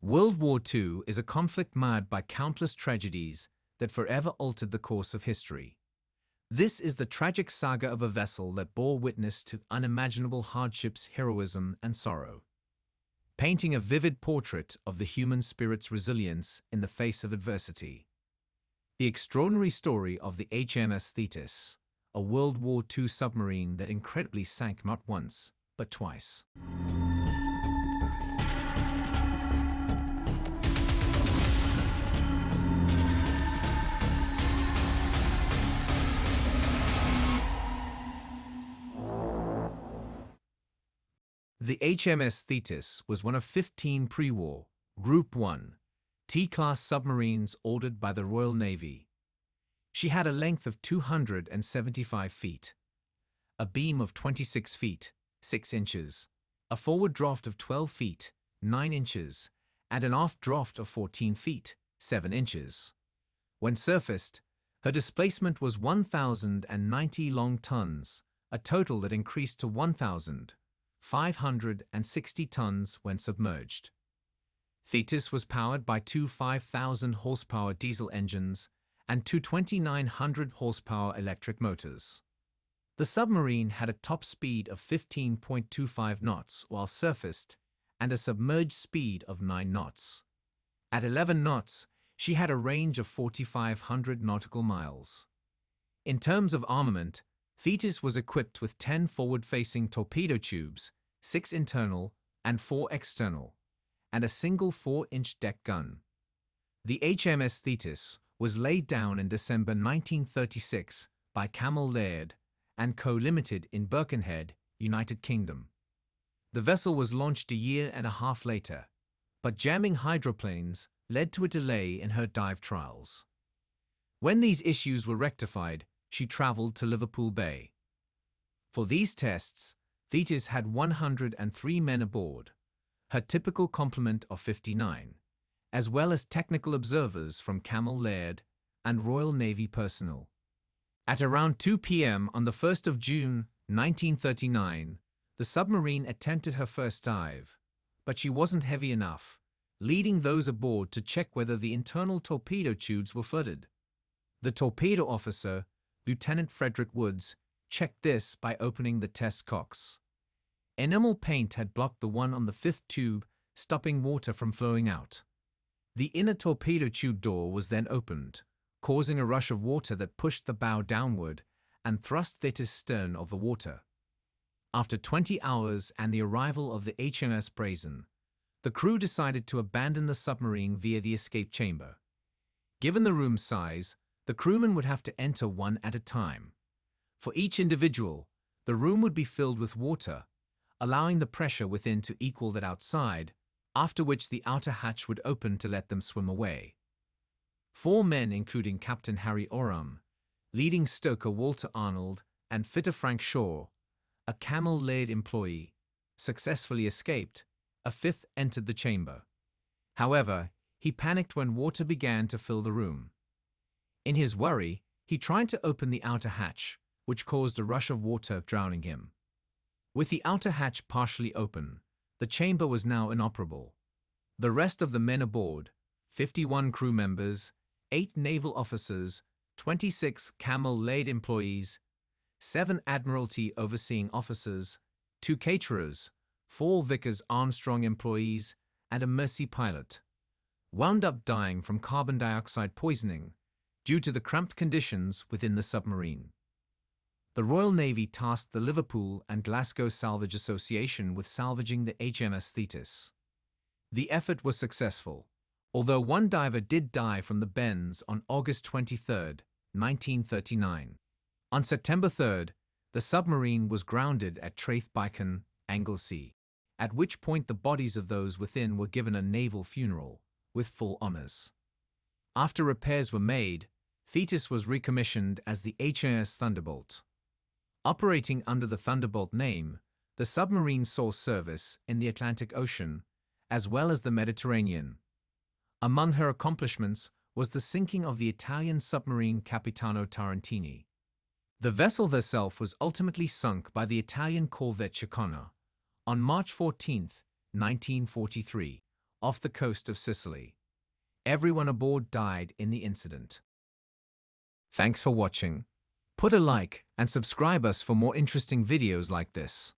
World War II is a conflict marred by countless tragedies that forever altered the course of history. This is the tragic saga of a vessel that bore witness to unimaginable hardships, heroism, and sorrow, painting a vivid portrait of the human spirit's resilience in the face of adversity. The extraordinary story of the HMS Thetis, a World War II submarine that incredibly sank not once, but twice. The HMS Thetis was one of 15 pre-war, Group 1, T-class submarines ordered by the Royal Navy. She had a length of 275 feet, a beam of 26 feet, 6 inches, a forward draft of 12 feet, 9 inches, and an aft draft of 14 feet, 7 inches. When surfaced, her displacement was 1,090 long tons, a total that increased to 1,560 tons when submerged. Thetis was powered by two 5,000 horsepower diesel engines and two 2,900 horsepower electric motors. The submarine had a top speed of 15.25 knots while surfaced and a submerged speed of 9 knots. At 11 knots, she had a range of 4,500 nautical miles. In terms of armament, Thetis was equipped with 10 forward-facing torpedo tubes, 6 internal and 4 external, and a single 4-inch deck gun. The HMS Thetis was laid down in December 1936 by Cammell Laird and Co. Limited in Birkenhead, United Kingdom. The vessel was launched a year and a half later, but jamming hydroplanes led to a delay in her dive trials. When these issues were rectified, she traveled to Liverpool Bay. For these tests, Thetis had 103 men aboard, her typical complement of 59, as well as technical observers from Cammell Laird and Royal Navy personnel. At around 2 p.m. on the 1st of June, 1939, the submarine attempted her first dive, but she wasn't heavy enough, leading those aboard to check whether the internal torpedo tubes were flooded. The torpedo officer, Lieutenant Frederick Woods, checked this by opening the test cocks. Enamel paint had blocked the one on the 5th tube, stopping water from flowing out. The inner torpedo tube door was then opened, causing a rush of water that pushed the bow downward and thrust Thetis' stern of the water. After 20 hours and the arrival of the HMS Brazen, the crew decided to abandon the submarine via the escape chamber. Given the room size, the crewmen would have to enter one at a time. For each individual, the room would be filled with water, allowing the pressure within to equal that outside, after which the outer hatch would open to let them swim away. 4 men, including Captain Harry Oram, leading stoker Walter Arnold, and fitter Frank Shaw, a Cammell Laird employee, successfully escaped. A 5th entered the chamber. However, he panicked when water began to fill the room. In his worry, he tried to open the outer hatch, which caused a rush of water, drowning him. With the outer hatch partially open, the chamber was now inoperable. The rest of the men aboard, 51 crew members, 8 naval officers, 26 Cammell Laird employees, 7 Admiralty overseeing officers, 2 caterers, 4 Vickers Armstrong employees, and a Mersey pilot, wound up dying from carbon dioxide poisoning due to the cramped conditions within the submarine. The Royal Navy tasked the Liverpool and Glasgow Salvage Association with salvaging the HMS Thetis. The effort was successful, although one diver did die from the bends on August 23, 1939. On September 3, the submarine was grounded at Traith-Bicon, Anglesey, at which point the bodies of those within were given a naval funeral, with full honors. After repairs were made, Thetis was recommissioned as the HMS Thunderbolt. Operating under the Thunderbolt name, the submarine saw service in the Atlantic Ocean, as well as the Mediterranean. Among her accomplishments was the sinking of the Italian submarine Capitano Tarantini. The vessel herself was ultimately sunk by the Italian corvette Chicana on March 14, 1943, off the coast of Sicily. Everyone aboard died in the incident. Thanks for watching. Put a like and subscribe us for more interesting videos like this.